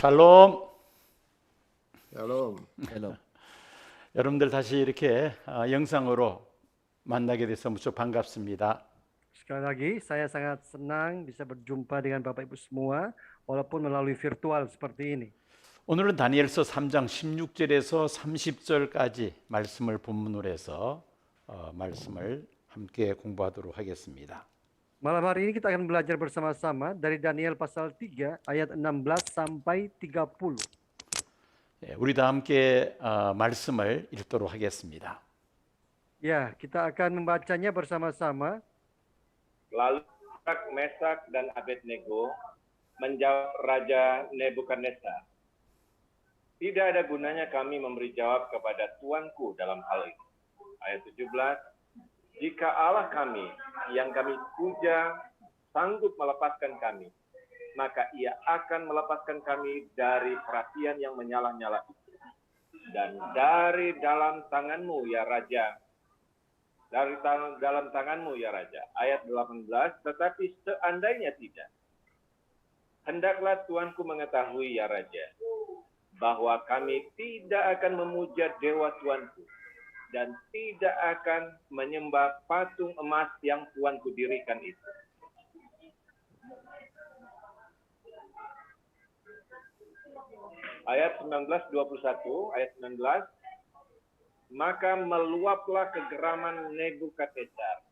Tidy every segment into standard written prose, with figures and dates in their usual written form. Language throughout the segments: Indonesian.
샬롬. 샬롬. 샬롬. 여러분들 다시 이렇게 영상으로 만나게 돼서 무척 반갑습니다. Sekali lagi, saya sangat senang bisa berjumpa dengan Bapak Ibu semua, walaupun melalui virtual seperti ini. 오늘은 다니엘서 3장 16절에서 30절까지 말씀을 본문으로 해서 말씀을 함께 공부하도록 하겠습니다. Malam hari ini kita akan belajar bersama-sama dari Daniel pasal 3 ayat 16 sampai 30. 우리 다 함께 말씀을 읽도록 하겠습니다. Ya, kita akan membacanya bersama-sama. Lalu Sadrak, Mesak, dan Abednego menjawab Raja Nebukadnezar, "Tidak ada gunanya kami memberi jawab kepada tuanku dalam hal ini." Ayat 17, "Jika Allah kami yang kami puja sanggup melepaskan kami, maka ia akan melepaskan kami dari perapian yang menyala-nyala itu. Dan dari dalam tanganmu ya Raja, dalam tanganmu ya Raja." Ayat 18, "Tetapi seandainya tidak, hendaklah tuanku mengetahui ya Raja, bahwa kami tidak akan memuja dewa tuanku dan tidak akan menyembah patung emas yang tuanku dirikan itu." Ayat 19-21, ayat 19, "Maka meluaplah kegeraman Nebukadnezar.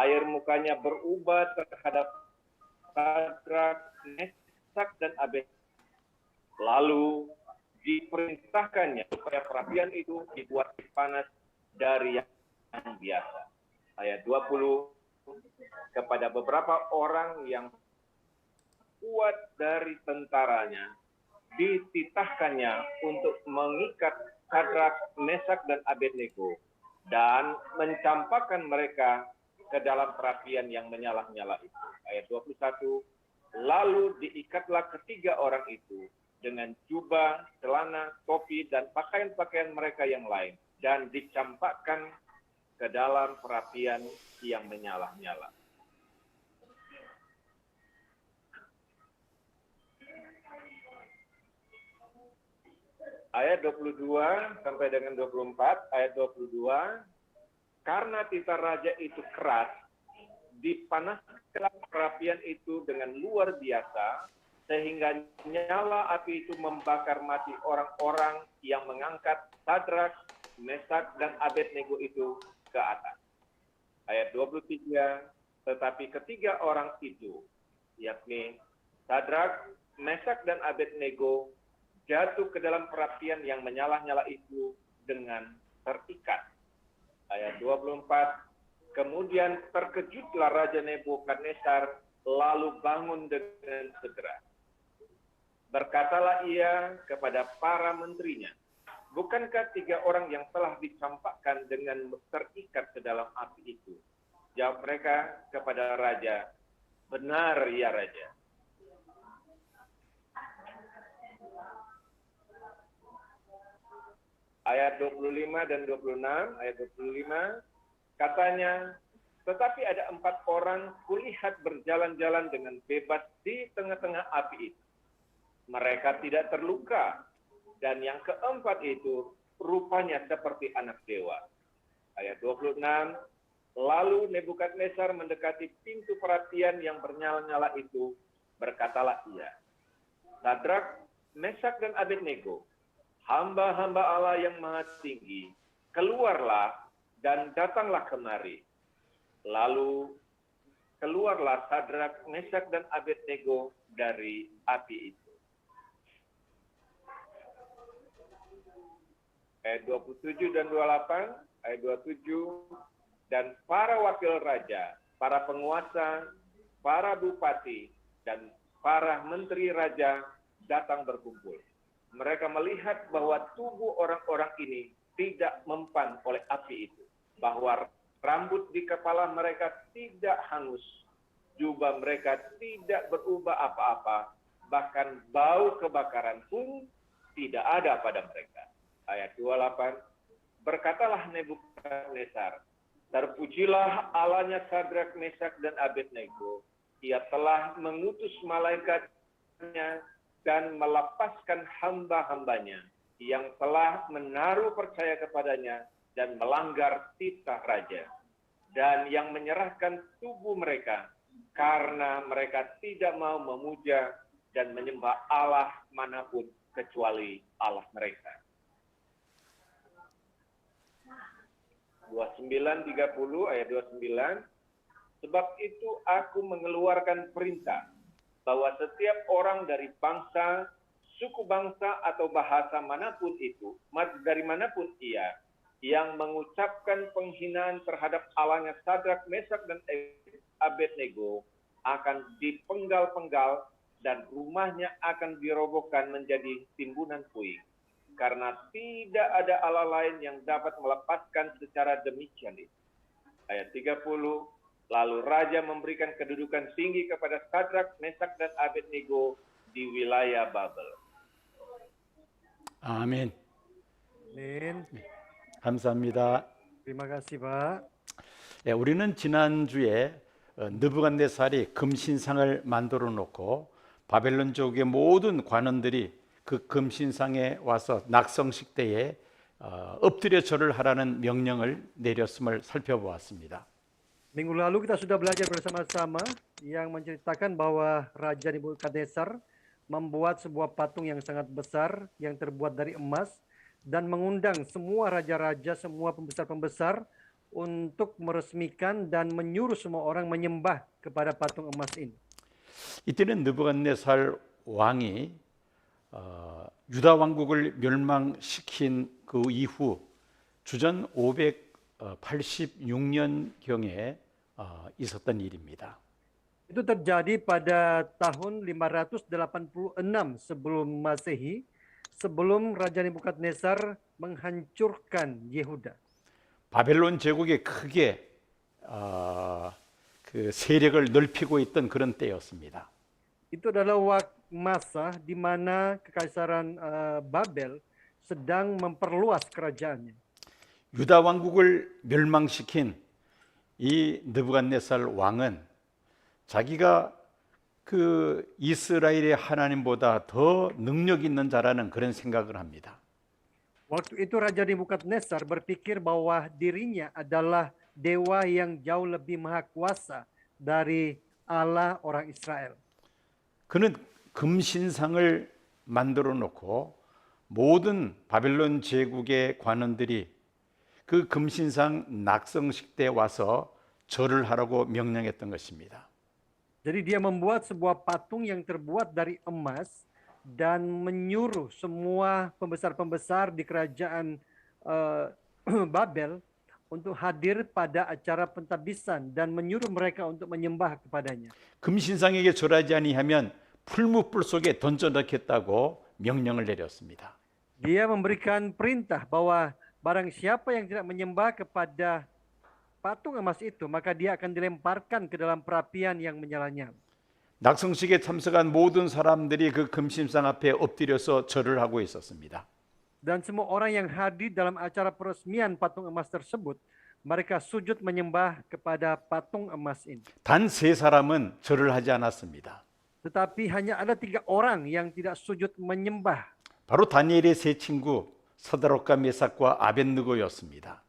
Air mukanya berubah terhadap Sadrak, Mesak, dan Abednego. Lalu diperintahkannya supaya perapian itu dibuat panas dari yang biasa." Ayat 20, "Kepada beberapa orang yang kuat dari tentaranya dititahkannya untuk mengikat Sadrak, Mesak, dan Abednego dan mencampakkan mereka ke dalam perapian yang menyala-nyala itu." Ayat 21, "Lalu diikatlah ketiga orang itu dengan jubah, celana, topi, dan pakaian-pakaian mereka yang lain, dan dicampakkan ke dalam perapian yang menyala-nyala." Ayat 22 sampai dengan 24, ayat 22, "Karena titah raja itu keras, dipanaskan perapian itu dengan luar biasa, sehingga nyala api itu membakar mati orang-orang yang mengangkat Sadrak, Mesak, dan Abednego itu ke atas." Ayat 23, "Tetapi ketiga orang itu, yakni Sadrak, Mesak, dan Abednego, jatuh ke dalam perapian yang menyala-nyala itu dengan terikat." Ayat 24, "Kemudian terkejutlah Raja Nebukadnezar, lalu bangun dengan segera. Berkatalah ia kepada para menterinya, 'Bukankah tiga orang yang telah dicampakkan dengan terikat ke dalam api itu?' Jawab mereka kepada raja, 'Benar ya Raja.'" Ayat 25 dan 26, ayat 25, katanya, "Tetapi ada 4 orang kulihat berjalan-jalan dengan bebas di tengah-tengah api itu. Mereka tidak terluka, dan yang keempat itu rupanya seperti anak dewa." Ayat 26, "Lalu Nebukadnezar mendekati pintu perapian yang bernyala-nyala itu, berkatalah ia, 'Sadrak, Mesak, dan Abednego, hamba-hamba Allah yang maha tinggi, keluarlah dan datanglah kemari.' Lalu keluarlah Sadrak, Mesak, dan Abednego dari api itu." Ayat 27 dan 28, ayat 27, "Dan para wakil raja, para penguasa, para bupati, dan para menteri raja datang berkumpul. Mereka melihat bahwa tubuh orang-orang ini tidak mempan oleh api itu, bahwa rambut di kepala mereka tidak hangus, jubah mereka tidak berubah apa-apa, bahkan bau kebakaran pun tidak ada pada mereka." Ayat 28, "Berkatalah Nebukadnezar, 'Terpujilah Allahnya Sadrak, Mesak, dan Abednego. Ia telah mengutus malaikatnya dan melepaskan hamba-hambanya yang telah menaruh percaya kepadanya dan melanggar titah raja, dan yang menyerahkan tubuh mereka karena mereka tidak mau memuja dan menyembah Allah manapun kecuali Allah mereka. 29:30 ayat 29, sebab itu aku mengeluarkan perintah bahwa setiap orang dari bangsa, suku bangsa atau bahasa manapun itu, dari manapun ia, yang mengucapkan penghinaan terhadap Allahnya Sadrak, Mesak, dan Abednego akan dipenggal-penggal dan rumahnya akan dirobohkan menjadi timbunan puing. Karena tidak ada Allah lain yang dapat melepaskan secara demikian itu. Ayat 30, lalu Raja memberikan kedudukan tinggi kepada Sadrak, Mesak, dan Abednego di wilayah Babel. 아멘. Amin. 감사합니다. Terima kasih, Pak. 예, 우리는 지난주에 느부갓네살이 금신상을 만들어 놓고 바벨론 제국의 모든 관원들이 그 금신상에 와서 낙성식 때에 엎드려 절을 하라는 명령을 내렸음을 살펴보았습니다. Minggu lalu kita sudah belajar bersama-sama yang menceritakan bahwa Raja Nebukadnezar membuat sebuah patung yang sangat besar yang terbuat dari emas dan mengundang semua raja-raja, semua pembesar-pembesar untuk meresmikan dan menyuruh semua orang menyembah kepada patung emas ini. 이때는 느부갓네살 왕이 유다 왕국을 멸망시킨 그 이후 주전 586년경에 있었던 일입니다. Itu terjadi pada tahun 586 sebelum Masehi, sebelum Raja Nebukadnezar menghancurkan Yehuda. 바벨론 제국이 크게 그 세력을 넓히고 있던 그런 때였습니다. Itu adalah masa di mana kekaisaran Babel sedang memperluas kerajaannya. 유다 왕국을 멸망시킨 이 느부갓네살 왕은 자기가 그 이스라엘의 하나님보다 더 능력 있는 자라는 그런 생각을 합니다. Waktu itu Raja Nebukadnezar berpikir bahwa dirinya adalah dewa yang jauh lebih maha kuasa dari Allah orang Israel. 그는 금신상을 만들어 놓고 모든 바벨론 제국의 관원들이 그 금신상 낙성식 때 와서 절을 하라고 명령했던 것입니다. Jadi dia membuat sebuah patung yang terbuat dari emas dan menyuruh semua pembesar-pembesar di kerajaan Babel untuk hadir pada acara pentabisan dan menyuruh mereka untuk menyembah kepadanya. 금신상에게 절하지 아니하면 풀무불 속에 던져 넣겠다고 명령을 내렸습니다. Dia memberikan perintah bahwa barang siapa yang tidak menyembah kepada patung emas itu, maka dia akan dilemparkan ke dalam perapian yang menyala-nyala. 낙성식에 참석한 모든 사람들이 그 금신상 앞에 엎드려서 절을 하고 있었습니다. Dan semua orang yang hadir dalam acara peresmian patung emas tersebut, mereka sujud menyembah kepada patung emas ini. 단 세 사람은 절을 하지 않았습니다. Tetapi hanya ada 3 orang yang tidak sujud menyembah. 바로 다니엘의 세 친구 사드락과 메삭과 아벳느고였습니다.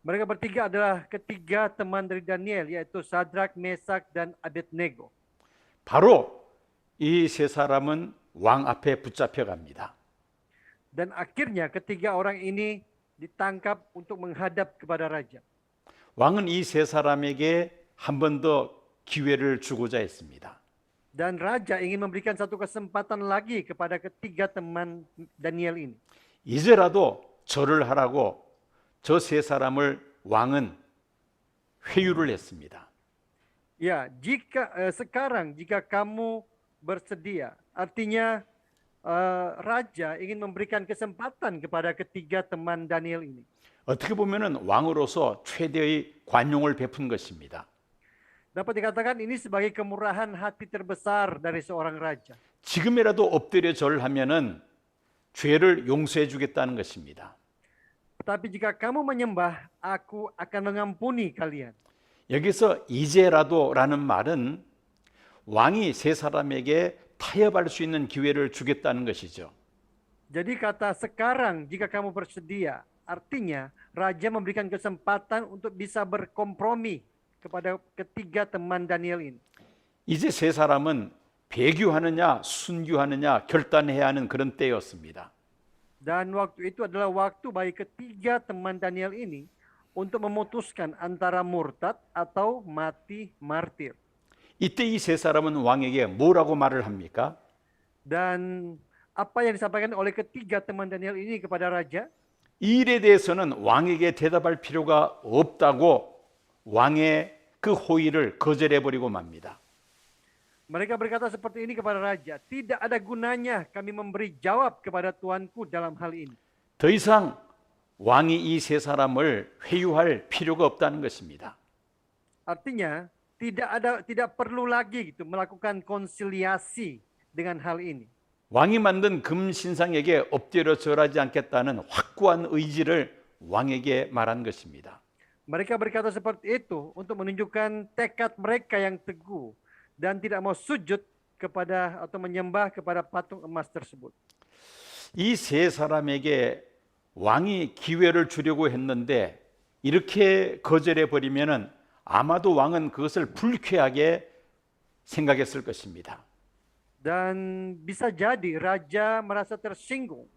Mereka bertiga adalah ketiga teman dari Daniel, yaitu Sadrak, Mesak, dan Abednego. 바로 이 세 사람은 왕 앞에 붙잡혀 갑니다. Dan akhirnya ketiga orang ini ditangkap untuk menghadap kepada raja. 왕은 이 세 사람에게 한 번 더 기회를 주고자 했습니다. Dan raja ingin memberikan satu kesempatan lagi kepada ketiga teman Daniel ini. 이제라도 절을 하라고 저 세 사람을 왕은 회유를 했습니다. Ya, sekarang jika kamu bersedia, artinya raja ingin memberikan kesempatan kepada ketiga teman Daniel ini. 어떻게 보면은 왕으로서 최대의 관용을 베푼 것입니다. Dapat dikatakan ini sebagai kemurahan hati terbesar dari seorang raja. 지금이라도 엎드려 절하면은 죄를 용서해 주겠다는 것입니다. Tetapi jika kamu menyembah, aku akan mengampuni kalian. 여기서 이제라도라는 말은 왕이 세 사람에게 타협할 수 있는 기회를 주겠다는 것이죠. Jadi kata sekarang jika kamu bersedia, artinya raja memberikan kesempatan untuk bisa berkompromi kepada ketiga teman Daniel ini. 이제 세 사람은 배교하느냐 순교하느냐 결단해야 하는 그런 때였습니다. Dan waktu itu adalah waktu bagi ketiga teman Daniel ini untuk memutuskan antara murtad atau mati martir. 이때 이 세 사람은 왕에게 뭐라고 말을 합니까? Dan apa yang disampaikan oleh ketiga teman Daniel ini kepada raja? 이 일에 대해서는 왕에게 대답할 필요가 없다고 왕의 그 호의를 거절해 버리고 맙니다. Mereka berkata seperti ini kepada raja, tidak ada gunanya kami memberi jawab kepada tuanku dalam hal ini. 더 이상 왕이 이 세 사람을 회유할 필요가 없다는 것입니다. Artinya tidak perlu lagi gitu melakukan konsiliasi dengan hal ini. 왕이 만든 금 신상에게 엎드려 절하지 않겠다는 확고한 의지를 왕에게 말한 것입니다. Mereka berkata seperti itu untuk menunjukkan tekad mereka yang teguh dan tidak mau sujud kepada atau menyembah kepada patung emas tersebut. 이 세 사람에게 왕이 기회를 주려고 했는데 이렇게 거절해 버리면은 아마도 왕은 그것을 불쾌하게 생각했을 것입니다. Dan bisa jadi raja merasa tersinggung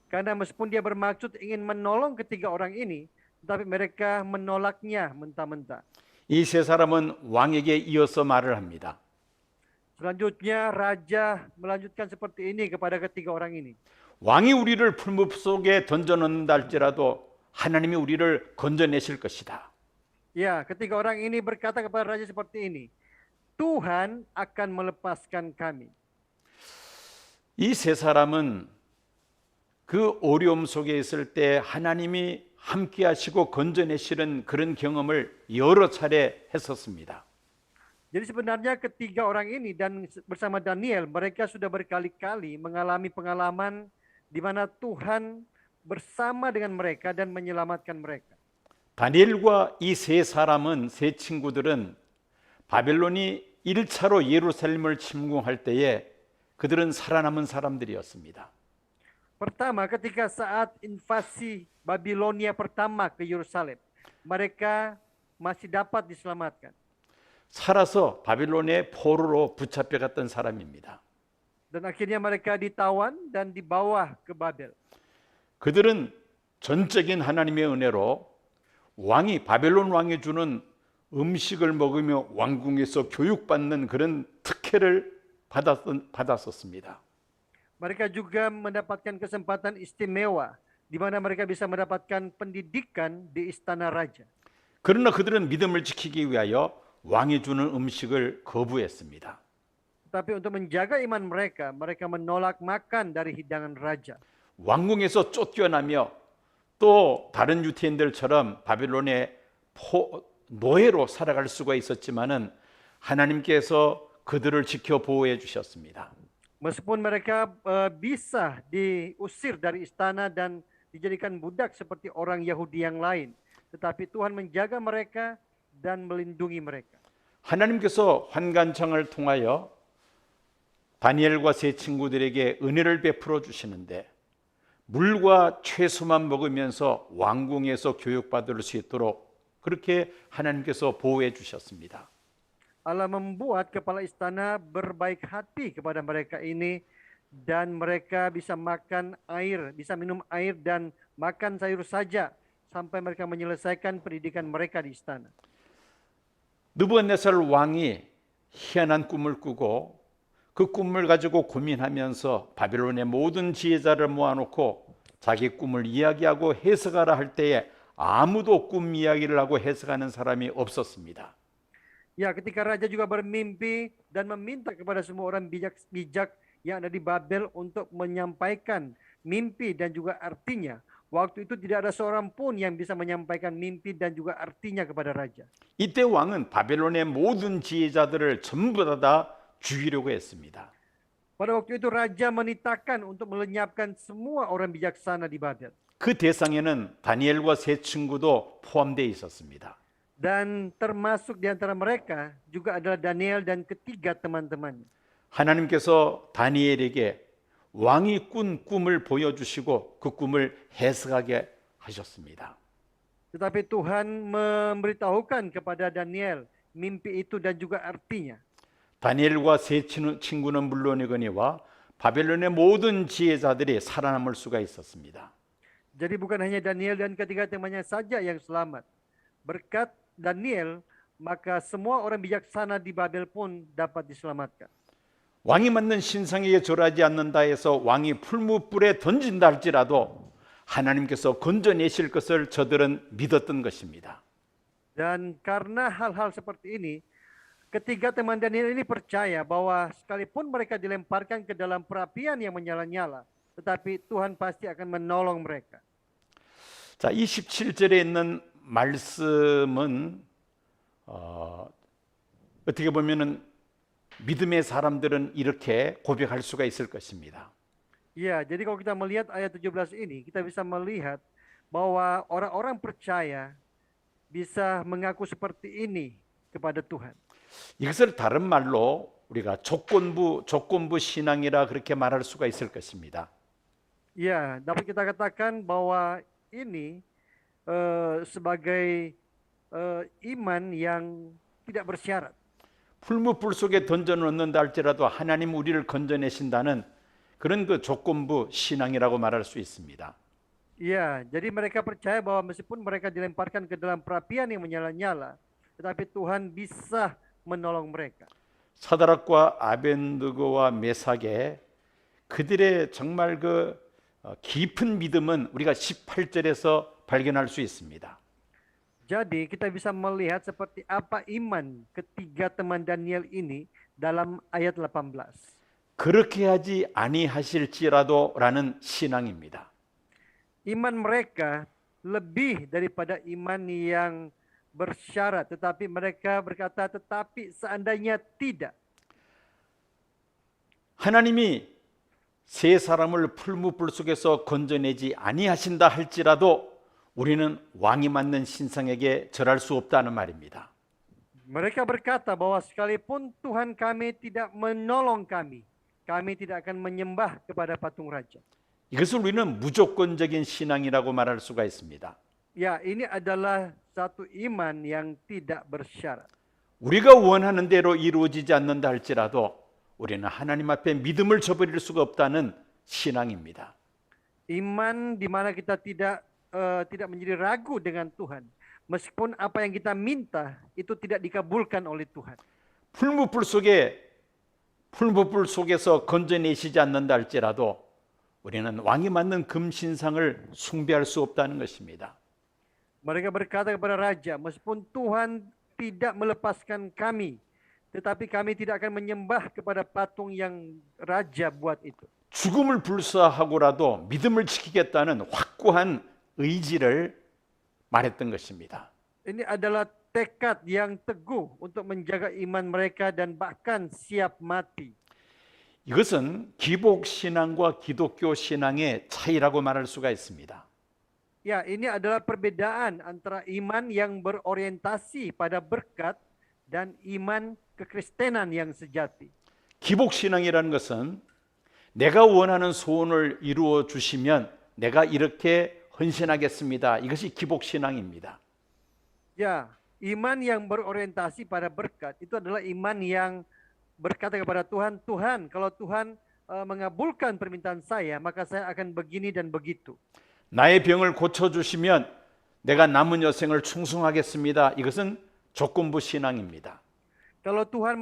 karena meskipun dia bermaksud ingin menolong ketiga orang ini, tetapi mereka menolaknya mentah-mentah. 이 세 사람은 왕에게 이어서 말을 합니다. Selanjutnya raja melanjutkan seperti ini kepada ketiga orang ini. 왕이 우리를 풀무 속에 던져넣는다 할지라도 하나님이 우리를 건져내실 것이다. Ya, ketiga orang ini berkata kepada raja seperti ini. Tuhan akan melepaskan kami. 이 세 사람은 그 어려움 속에 있을 때 하나님이 함께 하시고 건져내시는 그런 경험을 여러 차례 했었습니다. Jadi sebenarnya ketiga orang ini dan bersama Daniel, mereka sudah berkali-kali mengalami pengalaman di mana Tuhan bersama dengan mereka dan menyelamatkan mereka. 다니엘과 이 세 사람은 세 친구들은 바벨론이 1차로 예루살렘을 침공할 때에 그들은 살아남은 사람들이었습니다. Pertama, ketika saat invasi Babilonia pertama ke Yerusalem, mereka masih dapat diselamatkan. 살아서 바빌론의 포로로 붙잡혀갔던 사람입니다. Dan akhirnya mereka ditawan dan dibawa ke Babel. 그들은 전적인 하나님의 은혜로 왕이 바벨론 왕이 주는 음식을 먹으며 왕궁에서 교육받는 그런 특혜를 받았었습니다. Mereka juga mendapatkan kesempatan istimewa di mana mereka bisa mendapatkan pendidikan di istana raja. 그러나 그들은 믿음을 지키기 위하여 왕이 주는 음식을 거부했습니다. Tapi untuk menjaga iman mereka, mereka menolak makan dari hidangan raja. 왕궁에서 쫓겨나며 또 다른 유태인들처럼 바벨론의 노예로 살아갈 수가 있었지만은 하나님께서 그들을 지켜 보호해 주셨습니다. Meskipun mereka bisa diusir dari istana dan dijadikan budak seperti orang Yahudi yang lain, tetapi Tuhan menjaga mereka dan melindungi mereka. 하나님께서 환관창을 통하여 다니엘과 세 친구들에게 은혜를 베풀어 주시는데 물과 채소만 먹으면서 왕궁에서 교육받을 수 있도록 그렇게 하나님께서 보호해 주셨습니다. Allah membuat kepala istana berbaik hati kepada mereka ini dan mereka bisa makan air, bisa minum air dan makan sayur saja sampai mereka menyelesaikan pendidikan mereka di istana. 느부갓네살 왕이 희한한 꿈을 꾸고 그 꿈을 가지고 고민하면서 바벨론의 모든 지혜자를 모아놓고 자기 꿈을 이야기하고 해석하라 할 때에 아무도 꿈 이야기를 하고 해석하는 사람이 없었습니다. Ya, ketika raja juga bermimpi dan meminta kepada semua orang bijak yang ada di Babel untuk menyampaikan mimpi dan juga artinya. Waktu itu tidak ada seorang pun yang bisa menyampaikan mimpi dan juga artinya kepada raja. 이때 왕은 바벨론의 모든 지혜자들을 전부 다 죽이려고 했습니다. Pada waktu itu raja menitahkan untuk melenyapkan semua orang bijaksana di Babel. 그 대상에는 다니엘과 세 친구도 포함되어 있었습니다. Dan termasuk di antara mereka juga adalah Daniel dan ketiga teman-temannya. 하나님께서 다니엘에게 왕이 꾼 꿈을 보여주시고 그 꿈을 해석하게 하셨습니다. Tetapi Tuhan memberitahukan kepada Daniel mimpi itu dan juga artinya. 다니엘과 세 친구는 물론이거니와 바벨론의 모든 지혜자들이 살아남을 수가 있었습니다. Jadi bukan hanya Daniel dan ketiga temannya saja yang selamat. Berkat Daniel, maka semua orang bijaksana di Babel pun dapat diselamatkan. 왕이 만든 신상에게 절하지 않는다 해서 왕이 풀무불에 던진다 할지라도 하나님께서 건져내실 것을 저들은 믿었던 것입니다. Dan karena hal-hal seperti ini, ketiga teman Daniel ini percaya bahwa sekalipun mereka dilemparkan ke dalam perapian yang menyala-nyala, tetapi Tuhan pasti akan menolong mereka. 자, 27절에 있는 말씀은 어떻게 보면은 믿음의 사람들은 이렇게 고백할 수가 있을 것입니다. Ya, jadi kalau kita melihat ayat 17 ini, kita bisa melihat bahwa orang-orang percaya bisa mengaku seperti ini kepada Tuhan. 이것을 다른 말로 우리가 조건부 신앙이라 그렇게 말할 수가 있을 것입니다. Ya, dapat kita katakan bahwa ini sebagai iman yang tidak bersyarat. 풀무불 속에 던져놓는다 할지라도 하나님 우리를 건져내신다는 그런 그 조건부 신앙이라고 말할 수 있습니다. Ya, jadi mereka percaya bahwa meskipun mereka dilemparkan ke dalam perapian yang menyala-nyala, tetapi Tuhan bisa menolong mereka. 사드락과 아벤느고와 메삭의 그들의 정말 그 깊은 믿음은 우리가 18절에서 발견할 수 있습니다. Jadi kita bisa melihat seperti apa iman ketiga teman Daniel ini dalam ayat 18. 그렇게 하지 아니하실지라도라는 신앙입니다. Iman mereka lebih daripada iman yang bersyarat, tetapi mereka berkata tetapi seandainya tidak. 하나님이 세 사람을 풀무불 속에서 건져내지 아니하신다 할지라도 우리는 왕이 맞는 신상에게 절할 수 없다는 말입니다. Mereka berkata bahwa sekalipun Tuhan kami tidak menolong kami, kami tidak akan menyembah kepada patung raja. 이것을 우리는 무조건적인 신앙이라고 말할 수가 있습니다. Ya, ini adalah satu iman yang tidak bersyarat. 우리가 원하는 대로 이루어지지 않는다 할지라도 우리는 하나님 앞에 믿음을 저버릴 수가 없다는 신앙입니다. Iman di mana kita tidak menjadi ragu dengan Tuhan. Meskipun apa yang kita minta itu tidak dikabulkan oleh Tuhan. 풀무불 속에서 건져내시지 않는다 할지라도 우리는 왕이 맞는 금신상을 숭배할 수 없다는 것입니다. Mereka berkata kepada raja, meskipun Tuhan tidak melepaskan kami, tetapi kami tidak akan menyembah kepada patung yang raja buat itu. 죽음을 불사하고라도 믿음을 지키겠다는 확고한 의지를 말했던 것입니다. Ini adalah tekad yang teguh untuk menjaga iman mereka dan bahkan siap mati. 이것은 기복 신앙과 기독교 신앙의 차이라고 말할 수가 있습니다. Ya, ini adalah perbedaan antara iman yang berorientasi pada berkat dan iman kekristenan yang sejati. 기복 신앙이라는 것은 내가 원하는 소원을 이루어 주시면 내가 이렇게 헌신하겠습니다. 이것이 기복 신앙입니다. Ya, iman yang berorientasi pada berkat itu adalah iman yang berkata kepada Tuhan, Tuhan, kalau Tuhan mengabulkan permintaan saya, maka saya akan begini dan begitu. 나의 병을 고쳐 주시면 내가 남은 여생을 충성하겠습니다. 이것은 조건부 신앙입니다. Kalau Tuhan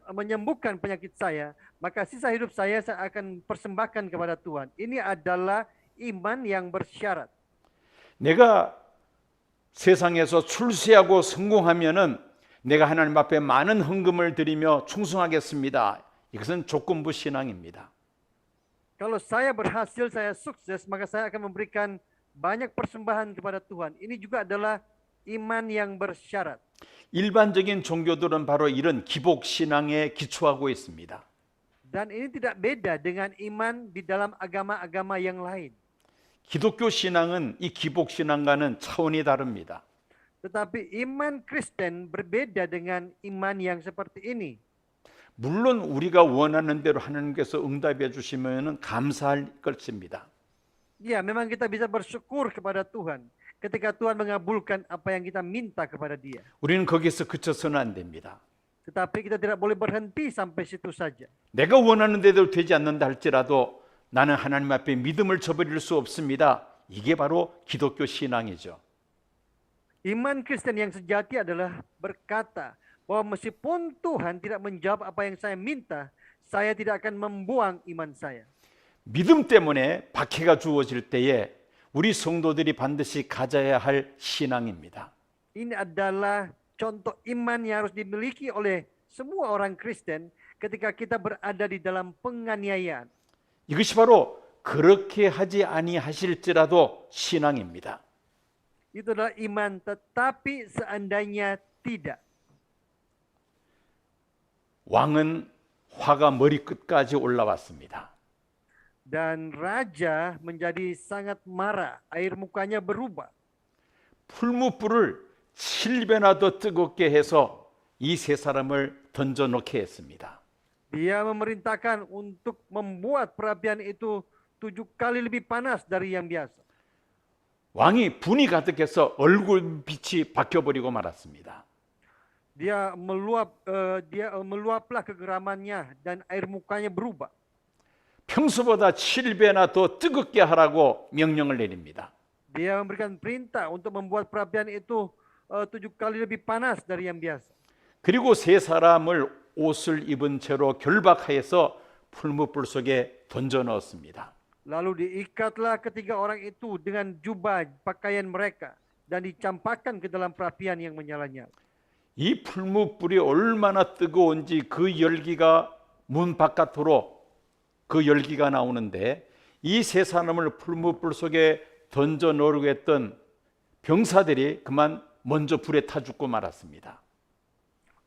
menyembuhkan penyakit saya, maka sisa hidup saya akan persembahkan kepada Tuhan. Ini adalah iman yang bersyarat. 내가 세상에서 출세하고 성공하면은 내가 하나님 앞에 많은 헌금을 드리며 충성하겠습니다. 이것은 조건부 신앙입니다. Kalau saya berhasil, saya sukses, maka saya akan memberikan banyak persembahan kepada Tuhan. Ini juga adalah iman yang bersyarat. 일반적인 종교들은 바로 이런 기복 신앙에 기초하고 있습니다. Dan ini tidak beda dengan iman di dalam agama-agama yang lain. 기독교 신앙은 이 기복 신앙과는 차원이 다릅니다. Tetapi iman Kristen berbeda dengan iman yang seperti ini. 물론 우리가 원하는 대로 하나님께서 응답해 주시면 감사할 것입니다. Ya, memang kita bisa bersyukur kepada Tuhan ketika Tuhan mengabulkan apa yang kita minta kepada Dia. 우리는 거기서 그쳐서는 안 됩니다. Tetapi kita tidak boleh berhenti sampai situ saja. 내가 원하는 대로 되지 않는다 할지라도 나는 하나님 앞에 믿음을 저버릴 수 없습니다. 이게 바로 기독교 신앙이죠. Iman Kristen yang sejati adalah berkata bahwa meskipun Tuhan tidak menjawab apa yang saya minta, saya tidak akan membuang iman saya. 믿음 때문에 박해가 주어질 때에 우리 성도들이 반드시 가져야 할 신앙입니다. Ini adalah contoh iman yang harus dimiliki oleh semua orang Kristen ketika kita berada di dalam penganiayaan. 이것이 바로 그렇게 하지 아니하실지라도 신앙입니다. Itu adalah iman, tetapi seandainya tidak. 왕은 화가 머리끝까지 올라왔습니다. Dan raja menjadi sangat marah, air mukanya berubah. 풀무불을 7배나 더 뜨겁게 해서 이 세 사람을 던져놓게 했습니다. Dia memerintahkan untuk membuat perapian itu 7 kali lebih panas dari yang biasa. 왕이 분이 가득해서 얼굴빛이 바뀌어버리고 말았습니다. Dia meluaplah kegeramannya dan air mukanya berubah. 평소보다 7배나 더 뜨겁게 하라고 명령을 내립니다. Dia memberikan perintah untuk membuat perapian itu 7 kali lebih panas dari yang biasa. 그리고 세 사람을 옷을 입은 채로 결박하여서 풀무불 속에 던져 넣었습니다. Lalu diikatlah ketiga orang itu dengan jubah pakaian mereka dan dicampakkan ke dalam perapian yang menyala-nyala. 이 풀무불이 얼마나 뜨거운지 그 열기가 문 바깥으로 그 열기가 나오는데 이 세 사람을 풀무불 속에 던져 넣으려고 했던 병사들이 그만 먼저 불에 타 죽고 말았습니다.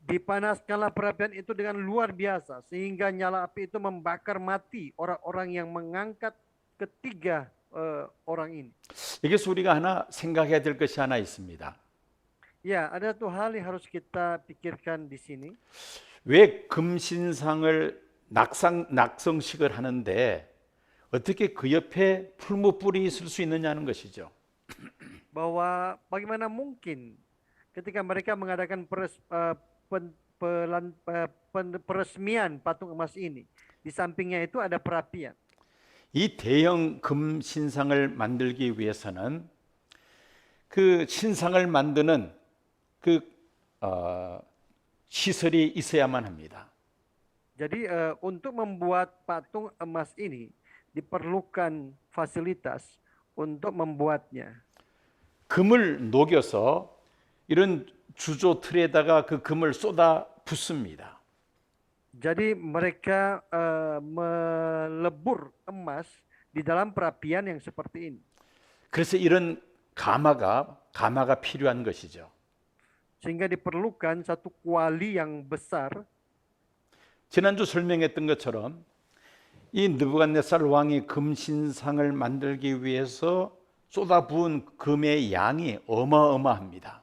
Dipanaskanlah perapian itu dengan luar biasa sehingga nyala api itu membakar mati orang-orang yang mengangkat ketiga orang ini. 여기서 우리가 하나 생각해야 될 것이 하나 있습니다. Ya, ada satu hal yang harus kita pikirkan di sini. 왜 금신상을 낙성식을 하는데 어떻게 그 옆에 풀무불이 있을 수 있느냐는 것이죠. Bahwa bagaimana mungkin ketika mereka mengadakan peresmian patung emas ini, di sampingnya itu ada perapian. 이 대형 금신상을 만들기 위해서는 그 신상을 만드는 시설이 있어야만 합니다. Jadi untuk membuat patung emas ini diperlukan fasilitas untuk membuatnya. 금을 녹여서 이런 주조 틀에다가 그 금을 쏟아 붓습니다. Jadi mereka melebur emas di dalam perapian yang seperti ini. 그래서 이런 가마가 필요한 것이죠. Sehingga diperlukan satu kuali yang besar. 지난주 설명했던 것처럼 이 느부갓네살 왕이 금신상을 만들기 위해서 쏟아부은 금의 양이 어마어마합니다.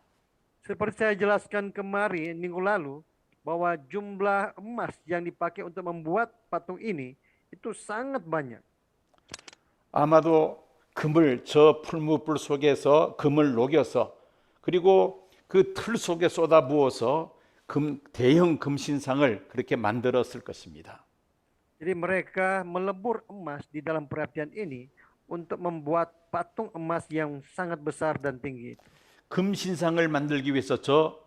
Seperti saya jelaskan kemarin minggu lalu bahwa jumlah emas yang dipakai untuk membuat patung ini itu sangat banyak. 아마도 금을 저 풀무불 속에서 금을 녹여서 그리고 그 틀 속에 쏟아부어서 대형 금신상을 그렇게 만들었을 것입니다. Jadi mereka melebur emas di dalam perapian ini untuk membuat patung emas yang sangat besar dan tinggi. 금신상을 만들기 위해서 저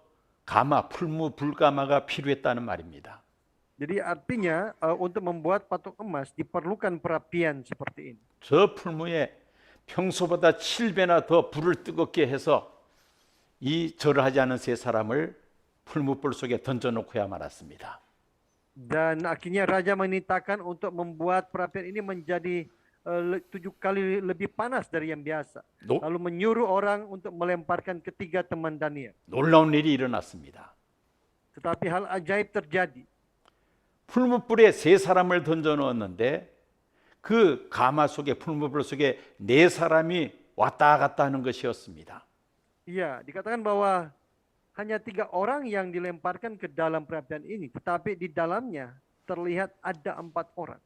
풀무불가마가 필요했다는 말입니다. Jadi artinya untuk membuat patung emas diperlukan perapian seperti ini. 저 풀무에 평소보다 7배나 더 불을 뜨겁게 해서 이 절을 하지 않은 세 사람을 풀무불 속에 던져놓고야 말았습니다. Dan akhirnya raja menitahkan untuk membuat perapian ini menjadi 7 kali lebih panas dari yang biasa. Lalu menyuruh orang untuk melemparkan ketiga teman Daniel. 놀라운 일이 일어났습니다. Tetapi hal ajaib terjadi. 풀무불에 세 사람을 던져 넣었는데 그 가마 속에 풀무불 속에 네 사람이 왔다 갔다 하는 것이었습니다. Iya, dikatakan bahwa hanya 3 orang yang dilemparkan ke dalam perapian ini, tetapi di dalamnya terlihat ada 4 orang.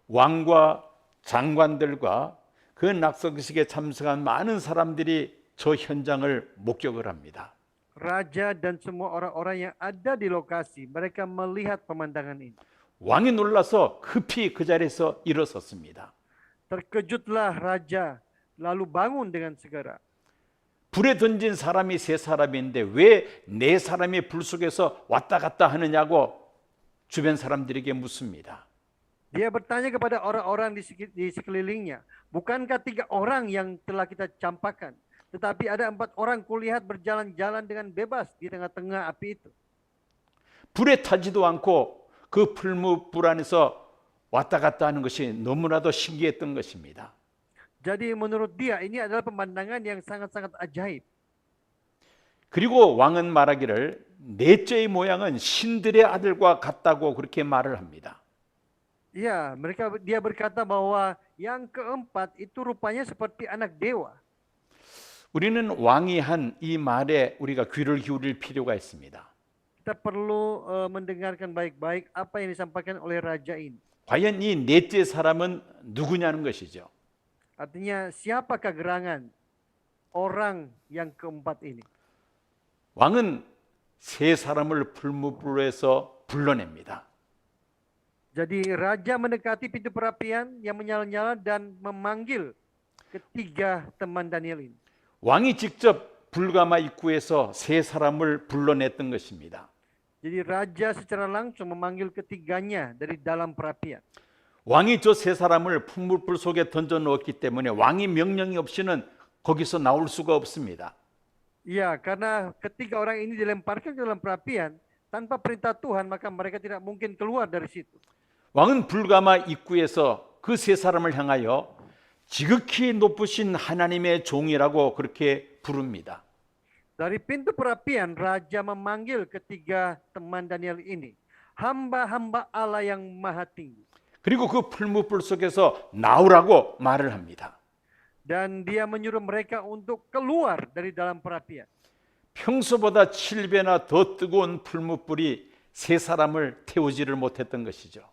왕과 장관들과 그 낙석식에 참석한 많은 사람들이 저 현장을 목격을 합니다. Raja dan semua orang-orang yang ada di lokasi, mereka melihat pemandangan ini. 왕이 놀라서 급히 그 자리에서 일어섰습니다. Terkejutlah raja, lalu bangun dengan segera. 불에 던진 사람이 3사람인데 왜 4사람이 불 속에서 왔다 갔다 하느냐고 주변 사람들에게 묻습니다. Dia bertanya kepada orang-orang di sekelilingnya, bukankah 3 orang yang telah kita campakkan, tetapi ada 4 orang kulihat berjalan-jalan dengan bebas di tengah-tengah api itu. 불에 타지도 않고 그 풀무불 안에서 왔다 갔다 하는 것이 너무나도 신기했던 것입니다. Jadi menurut dia ini adalah pemandangan yang sangat-sangat ajaib. 그리고 왕은 말하기를 넷째의 모양은 신들의 아들과 같다고 그렇게 말을 합니다. Ya, dia berkata bahwa yang keempat itu rupanya seperti anak dewa. 우리는 왕이 한 이 말에 우리가 귀를 기울일 필요가 있습니다. Kita perlu mendengarkan baik-baik apa yang disampaikan oleh raja ini. 과연 이 넷째 사람은 누구냐는 것이죠. Artinya siapakah gerangan orang yang keempat ini? 왕은 3사람을 풀무불에서 불러냅니다. Jadi raja mendekati pintu perapian yang menyala-nyala dan memanggil ketiga teman Daniel ini. 왕이 직접 불가마 입구에서 3사람을 불러냈던 것입니다. Jadi raja secara langsung memanggil ketiganya dari dalam perapian. 왕이 저 3사람을 풀무불 속에 던져 넣었기 때문에 왕이 명령이 없이는 거기서 나올 수가 없습니다. Ya, karena ketiga orang ini dilemparkan ke dalam perapian tanpa perintah Tuhan, maka mereka tidak mungkin keluar dari situ. 왕은 불가마 입구에서 그 3사람을 향하여 지극히 높으신 하나님의 종이라고 그렇게 부릅니다. Dari pintu perapian, raja memanggil ketiga teman Daniel ini, hamba-hamba Allah yang maha tinggi. 그리고 그 풀무불 속에서 나오라고 말을 합니다. Dan dia menyuruh mereka untuk keluar dari dalam perapian. 평소보다 7배나 더 뜨거운 풀무불이 3사람을 태우지를 못했던 것이죠.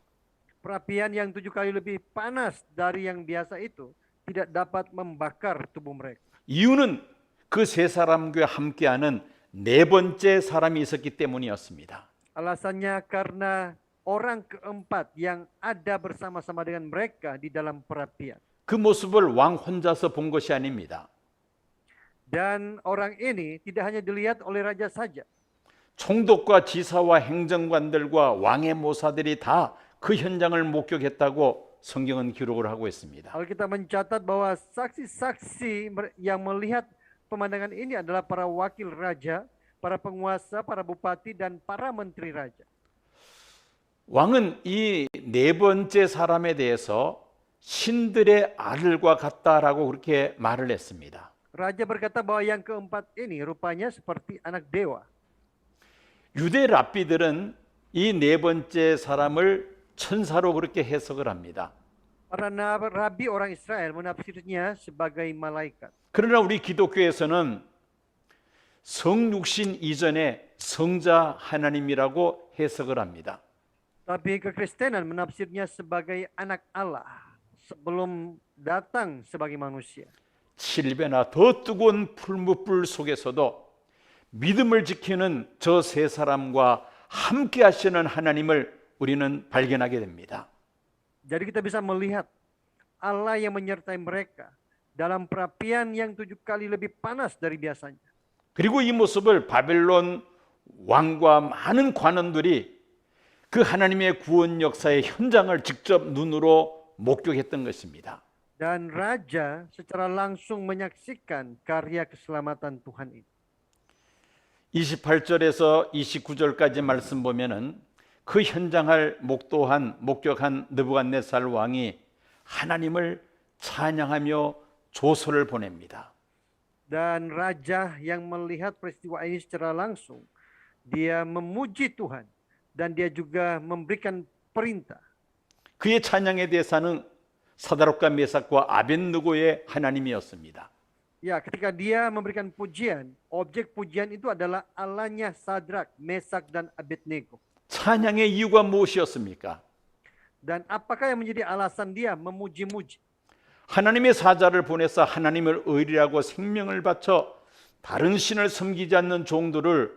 Perapian yang 7 kali lebih panas dari yang biasa itu tidak dapat membakar tubuh mereka. 이유는 그 3사람과 함께하는 4번째 사람이 있었기 때문이었습니다. Alasannya karena orang keempat yang ada bersama-sama dengan mereka di dalam perapian. 그 모습을 왕 혼자서 본 것이 아닙니다. Dan orang ini tidak hanya dilihat oleh raja saja. 총독과 지사와 행정관들과 왕의 모사들이 다 그 현장을 목격했다고 성경은 기록을 하고 있습니다. Alkitab mencatat bahwa saksi-saksi yang melihat pemandangan ini adalah para wakil raja, para penguasa, para bupati, dan para menteri raja. 왕은 이 4번째 사람에 대해서 신들의 아들과 같다라고 그렇게 말을 했습니다. Raja berkata bahwa yang keempat ini rupanya seperti anak dewa. 유대 랍비들은 이 4번째 사람을 천사로 그렇게 해석을 합니다. Para rabi orang Israel menafsirnya sebagai malaikat. 그러나 우리 기독교에서는 성육신 이전에 성자 하나님이라고 해석을 합니다. Tapi kekristenan menafsirnya sebagai anak Allah sebelum datang sebagai manusia. 7배나 더 뜨거운 풀무불 속에서도 믿음을 지키는 저 3사람과 함께 하시는 하나님을 우리는 발견하게 됩니다. Jadi kita bisa melihat Allah yang menyertai mereka dalam perapian yang 7 kali lebih panas dari biasanya. 그리고 이 모습을 바벨론 왕과 많은 관원들이 그 하나님의 구원 역사의 현장을 직접 눈으로 목격했던 것입니다. Dan raja secara langsung menyaksikan karya keselamatan Tuhan ini. 28절에서 29절까지 말씀 보면은 그 현장을 목격한 느부갓네살 왕이 하나님을 찬양하며 조서를 보냅니다. Dan raja yang melihat peristiwa ini secara langsung, dia memuji Tuhan dan dia juga memberikan perintah. 그의 찬양의 대사는 사다락과 메삭과 아벳느고의 하나님이었습니다. Ya, ketika dia memberikan pujian, objek pujian itu adalah Allahnya Sadrak, Mesak, dan Abednego. 찬양의 이유가 무엇이었습니까? Dan apakah yang menjadi alasan dia memuji-muji? 하나님의 사자를 보내서 하나님을 의리라고 생명을 바쳐 다른 신을 섬기지 않는 종들을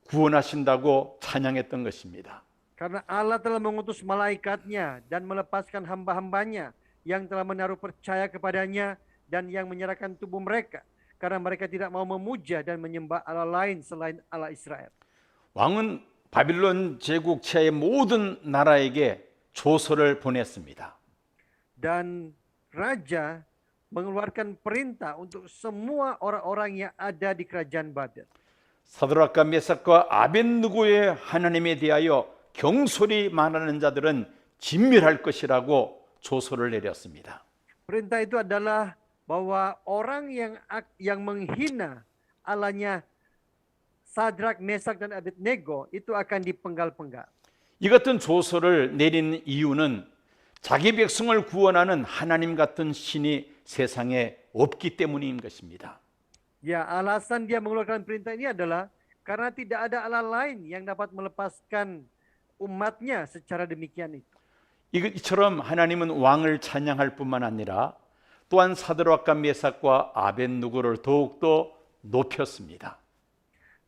구원하신다고 찬양했던 것입니다. Karena Allah telah mengutus malaikatnya dan melepaskan hamba-hambanya yang telah menaruh percaya kepadanya dan yang menyerahkan tubuh mereka. Karena mereka tidak mau memuja dan menyembah Allah lain selain Allah Israel. 왕은 바빌론 제국 치하의 모든 나라에게 조서를 보냈습니다. Dan raja mengeluarkan perintah untuk semua orang-orang yang ada di kerajaan Babel. 사드락과 메삭과 아벳느고의 하나님에 대하여 경솔히 말하는 자들은 진멸할 것이라고 조서를 내렸습니다. Perintah itu adalah bahwa orang yang menghina Allahnya Sadrak, Mesak, dan Abednego itu akan dipenggal-penggal. 이 같은 조서를 내린 이유는 자기 백성을 구원하는 하나님 같은 신이 세상에 없기 때문인 것입니다. Ya, alasan dia mengeluarkan perintah ini adalah karena tidak ada Allah lain yang dapat melepaskan umatnya secara demikian itu. 이처럼 하나님은 왕을 찬양할 뿐만 아니라 또한 사드락과 메삭과 아벳느고를 더욱더 높였습니다.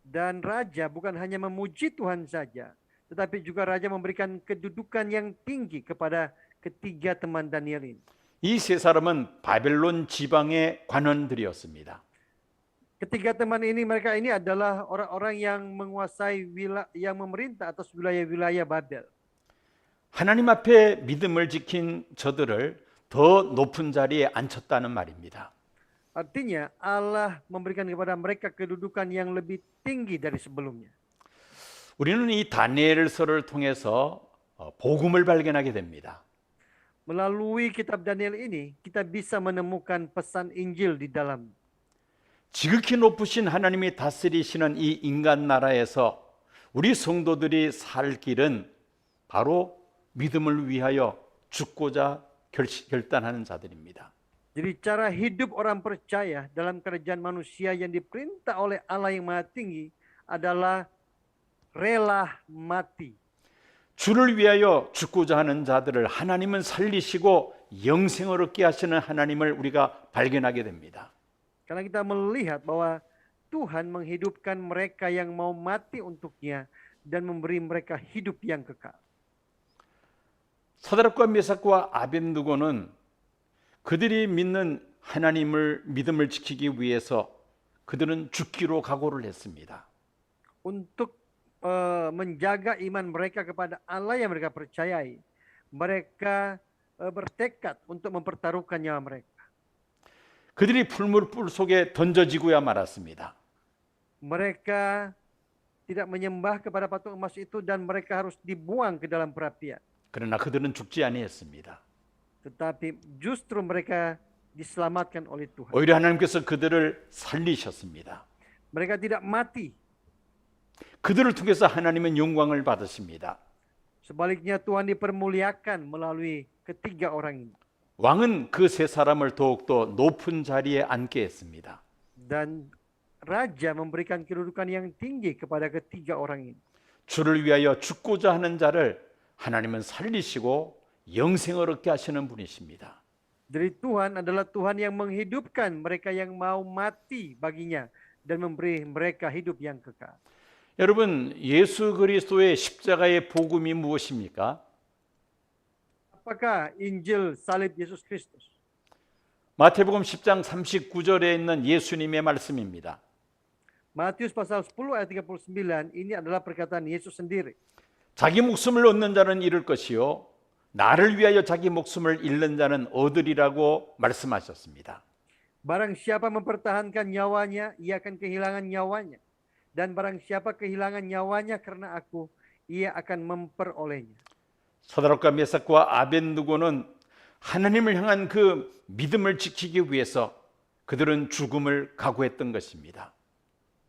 Dan raja bukan hanya memuji Tuhan saja, tetapi juga raja memberikan kedudukan yang tinggi kepada ketiga teman Daniel ini. 이 세 사람은 바벨론 지방의 관원들이었습니다. Ketiga teman ini, mereka ini adalah orang-orang yang menguasai yang memerintah atas wilayah-wilayah Babel. 하나님 앞에 믿음을 지킨 저들을 더 높은 자리에 앉혔다는 말입니다. Artinya Allah memberikan kepada mereka kedudukan yang lebih tinggi dari sebelumnya. 우리는 이 다니엘서를 통해서 복음을 발견하게 됩니다. Melalui kitab Daniel ini, kita bisa menemukan pesan Injil di dalam. 지극히 높으신 하나님이 다스리시는 이 인간 나라에서 우리 성도들이 살 길은 바로 믿음을 위하여 죽고자 결단하는 자들입니다. Jadi cara hidup orang percaya dalam kerajaan manusia yang diperintah oleh Allah yang Maha Tinggi adalah rela mati. 주를 위하여 죽고자 하는 자들을 하나님은 살리시고 영생을 얻게 하시는 하나님을 우리가 발견하게 됩니다. Karena kita melihat bahwa Tuhan menghidupkan mereka yang mau mati untuknya dan memberi mereka hidup yang kekal. 사드락과 메삭과 아벳느고는 그들이 믿는 하나님을 믿음을 지키기 위해서 그들은 죽기로 각오를 했습니다. Untuk menjaga iman mereka kepada Allah yang mereka percayai, mereka bertekad untuk mempertaruhkan nyawa mereka. 그들이 풀물불 속에 던져지고야 말았습니다. Mereka tidak menyembah kepada patung emas itu dan mereka harus dibuang ke dalam perapian. 그러나 그들은 죽지 아니했습니다. Tetapi justru mereka diselamatkan oleh Tuhan. 오히려 하나님께서 그들을 살리셨습니다. Mereka tidak mati. 그들을 통해서 하나님은 영광을 받으십니다. Sebaliknya Tuhan dipermuliakan melalui ketiga orang ini. 왕은 그 세 사람을 더욱더 높은 자리에 앉게 했습니다. Dan raja memberikan kedudukan yang tinggi kepada ketiga orang ini. 주를 위하여 죽고자 하는 자를 하나님은 살리시고 영생을 얻게 하시는 분이십니다. Jadi Tuhan adalah Tuhan yang menghidupkan mereka yang mau mati baginya dan memberi mereka hidup yang kekal. 여러분, 예수 그리스도의 십자가의 복음이 무엇입니까? Apakah Injil salib Yesus Kristus? 마태복음 10장 39절에 있는 예수님의 말씀입니다. Matius pasal 10 ayat 39 ini adalah perkataan Yesus sendiri. 자기 목숨을 얻는 자는 잃을 것이요 나를 위하여 자기 목숨을 잃는 자는 얻으리라고 말씀하셨습니다. Barang siapa mempertahankan nyawanya, ia akan kehilangan nyawanya. Dan barang siapa kehilangan nyawanya karena aku, ia akan memperolehnya. 사드락과 메삭과 아벳느고는 하나님을 향한 그 믿음을 지키기 위해서 그들은 죽음을 각오했던 것입니다.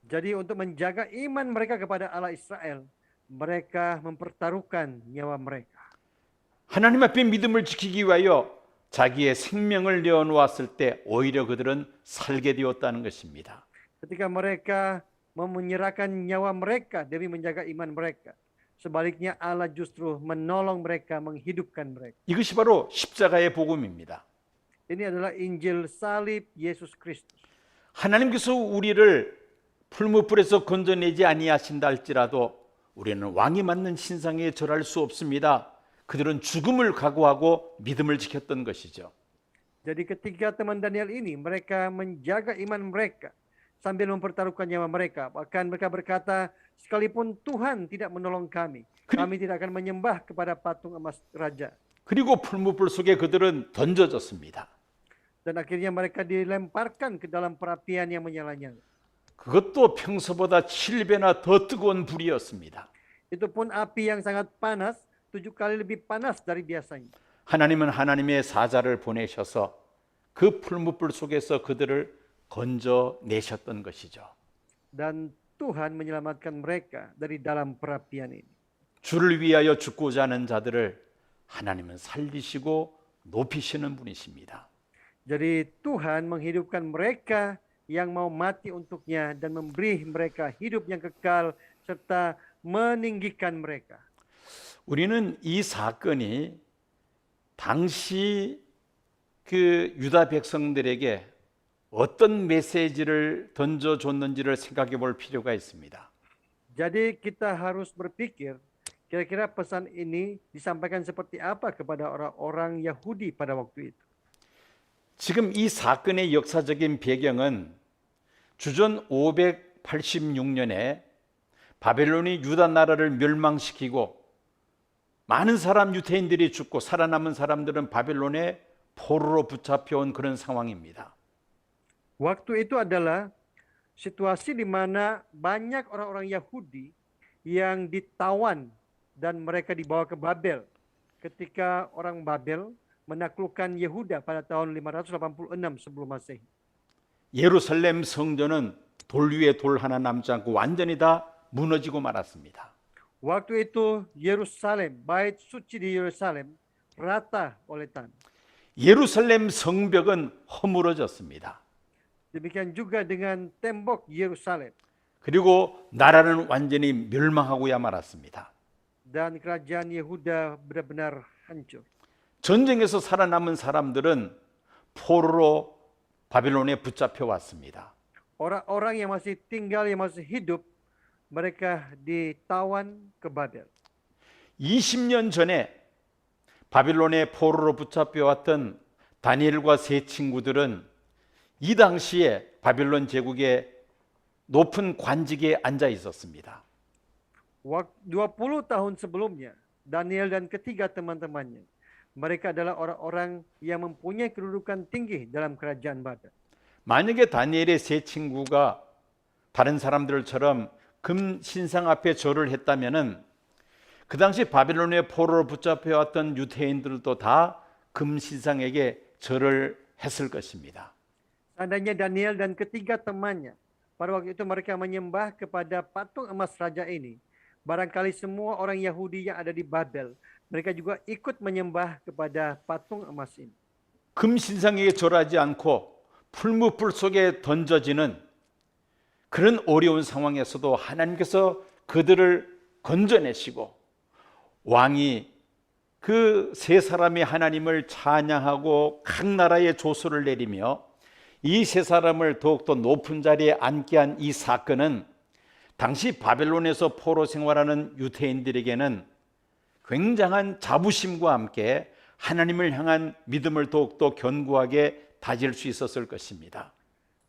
Jadi untuk menjaga iman mereka kepada Allah Israel, mereka mempertaruhkan nyawa mereka. 하나님 앞에 믿음을 지키기 위하여 자기의 생명을 내어놓았을 때 오히려 그들은 살게 되었다는 것입니다. Ketika mereka menyerahkan nyawa mereka demi menjaga iman mereka. Sebaliknya Allah justru menolong mereka, menghidupkan mereka. 이것이 바로 십자가의 복음입니다. Ini adalah Injil salib Yesus Kristus. 하나님께서 우리를 풀무불에서 건져내지 아니하신다 할지라도 우리는 왕이 맞는 신상에 절할 수 없습니다. 그들은 죽음을 각오하고 믿음을 지켰던 것이죠. Jadi ketiga teman Daniel ini, mereka menjaga iman mereka sambil mempertaruhkan nyawa mereka. Bahkan mereka berkata, sekalipun Tuhan tidak menolong kami, kami tidak akan menyembah kepada patung emas raja. 그리고 풀무불 속에 그들은 던져졌습니다. Dan akhirnya mereka dilemparkan ke dalam perapian yang menyala-nyala. 그것도 평소보다 7배나 더 뜨거운 불이었습니다. Itu pun api yang sangat panas, 7 kali lebih panas dari biasanya. 하나님은 하나님의 사자를 보내셔서 그 풀무불 속에서 그들을 건져내셨던 것이죠. Dan Tuhan menyelamatkan mereka dari dalam perapian ini. 주를 위하여 죽고자 하는 자들을 하나님은 살리시고 높이시는 분이십니다. Jadi Tuhan menghidupkan mereka yang mau mati untuknya dan memberi mereka hidup yang kekal serta meninggikan mereka. 우리는 이 사건이 당시 그 유다 백성들에게 어떤 메시지를 던져줬는지를 생각해 볼 필요가 있습니다. Jadi kita harus berpikir kira-kira pesan ini disampaikan seperti apa kepada orang-orang Yahudi pada waktu itu. 지금 이 사건의 역사적인 배경은 주전 586년에 바벨론이 유다 나라를 멸망시키고 많은 사람 유대인들이 죽고 살아남은 사람들은 바벨론의 포로로 붙잡혀온 그런 상황입니다. Waktu itu adalah situasi di mana banyak orang-orang Yahudi yang ditawan dan mereka dibawa ke Babel ketika orang Babel menaklukkan Yehuda pada tahun 586 sebelum Masehi. 예루살렘 성전은 돌 위에 돌 하나 남지 않고 완전히 다 무너지고 말았습니다. Waktu itu Yerusalem, bait suci di Yerusalem rata oleh tanah. 예루살렘 성벽은 허물어졌습니다. Demikian juga dengan tembok Yerusalem. 그리고 나라는 완전히 멸망하고야 말았습니다. Dan kerajaan Yehuda benar-benar hancur. 전쟁에서 살아남은 사람들은 포로로 바벨론에 붙잡혀 왔습니다. Orang-orang yang masih tinggal, yang masih hidup, mereka ditawan ke Babel. 20년 전에 바벨론의 포로로 붙잡혀 왔던 다니엘과 세 친구들은 이 당시에 바벨론 제국의 높은 관직에 앉아 있었습니다. 20 tahun sebelumnya, Daniel dan ketiga teman-temannya, mereka adalah orang-orang yang mempunyai kedudukan tinggi dalam kerajaan Babel. 만약에 다니엘의 세 친구가 다른 사람들처럼 금 신상 앞에 절을 했다면은 그 당시 바벨론의 포로로 붙잡혀 왔던 유대인들도 다 금 신상에게 절을 했을 것입니다. Seandainya Daniel dan ketiga temannya, pada waktu itu mereka menyembah kepada patung emas raja ini, barangkali semua orang Yahudi yang ada di Babel, mereka juga ikut menyembah kepada patung emas ini. 금 신상에게 절하지 않고 풀무불 속에 던져지는 그런 어려운 상황에서도 하나님께서 그들을 건져내시고 왕이 그 세 사람이 하나님을 찬양하고 각 나라에 조소를 내리며 이 세 사람을 더욱더 높은 자리에 앉게 한 이 사건은 당시 바벨론에서 포로 생활하는 유대인들에게는 굉장한 자부심과 함께 하나님을 향한 믿음을 더욱더 견고하게 다질 수 있었을 것입니다.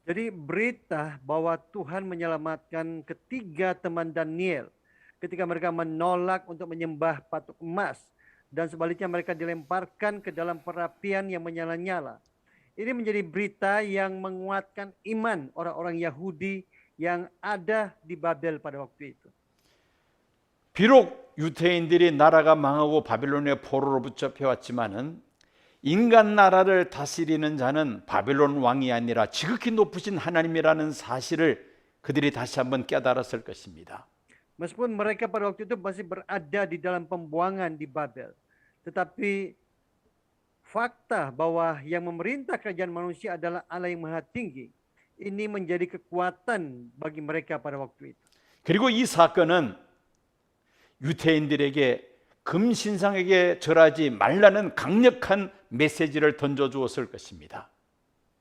Jadi berita bahwa Tuhan menyelamatkan ketiga teman Daniel ketika mereka menolak untuk menyembah patung emas dan sebaliknya mereka dilemparkan ke dalam perapian yang menyala-nyala. Ini menjadi berita yang menguatkan iman orang-orang Yahudi yang ada di Babel pada waktu itu. 비록 유대인들이 나라가 망하고 바벨론의 포로로 붙잡혀 왔지만은 인간 나라를 다스리는 자는 바벨론 왕이 아니라 지극히 높으신 하나님이라는 사실을 그들이 다시 한번 깨달았을 것입니다. Meskipun mereka pada waktu itu masih berada di dalam pembuangan di Babel, tetapi fakta bahwa yang memerintah kerajaan manusia adalah Allah yang Maha Tinggi, ini menjadi kekuatan bagi mereka pada waktu itu. 그리고 이 사건은 유태인들에게 금신상에게 절하지 말라는 강력한 메시지를 던져주었을 것입니다.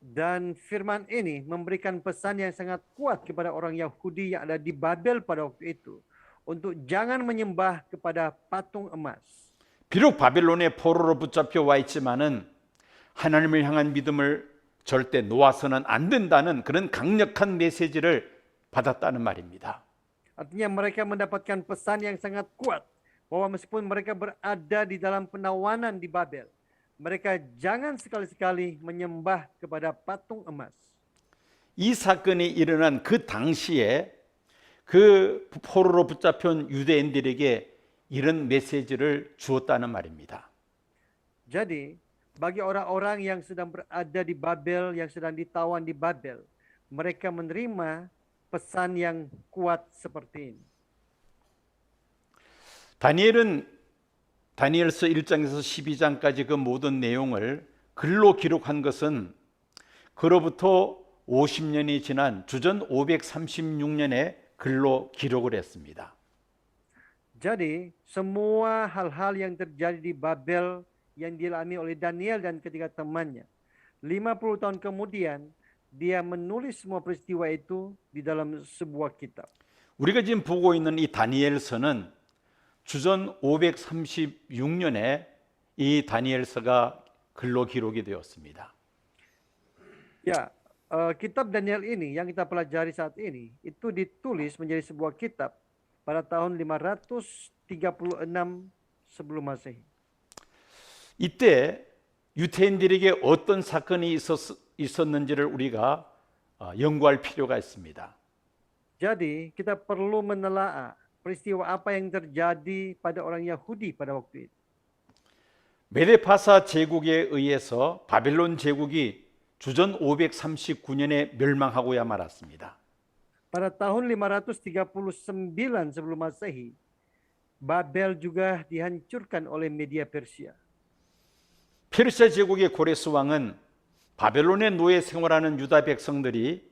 Dan firman ini memberikan pesan yang sangat kuat kepada orang Yahudi yang ada di Babel pada waktu itu untuk jangan menyembah kepada patung emas. 비록 바벨론의 포로로 붙잡혀 와 있지만은 하나님을 향한 믿음을 절대 놓아서는 안 된다는 그런 강력한 메시지를 받았다는 말입니다. Artinya mereka mendapatkan pesan yang sangat kuat bahwa meskipun mereka berada di dalam penawanan di Babel, mereka jangan sekali-sekali menyembah kepada patung emas. 이 사건이 일어난 그 당시에 그 포로로 붙잡힌 유대인들에게 이런 메시지를 주었다는 말입니다. Jadi, bagi orang-orang yang sedang berada di Babel, yang sedang ditawan di Babel, mereka menerima pesan yang kuat seperti ini. 다니엘서 1장에서 12장까지 그 모든 내용을 글로 기록한 것은 그로부터 50년이 지난 주전 536년에 글로 기록을 했습니다. Jadi, semua hal-hal yang terjadi di Babel yang dialami oleh Daniel dan ketiga temannya, 50 tahun kemudian, dia menulis semua peristiwa itu di dalam sebuah kitab. 우리가 지금 보고 있는 이 다니엘서는 주전 536년에 이 다니엘서가 글로 기록이 되었습니다. Ya, kitab Daniel ini yang kita pelajari saat ini, itu ditulis menjadi sebuah kitab pada tahun 536 sebelum Masehi. 이때 유태인들에게 어떤 사건이 있었는지를 우리가 연구할 필요가 있습니다. Jadi, kita perlu menelaah peristiwa apa yang terjadi pada orang Yahudi pada waktu itu. 메데파사 제국에 의해서 바벨론 제국이 주전 539년에 멸망하고야 말았습니다. Pada tahun 539 sebelum Masehi, Babel juga dihancurkan oleh media Persia. 페르시아 제국의 고레스 왕은 바벨론의 노예 생활하는 유다 백성들이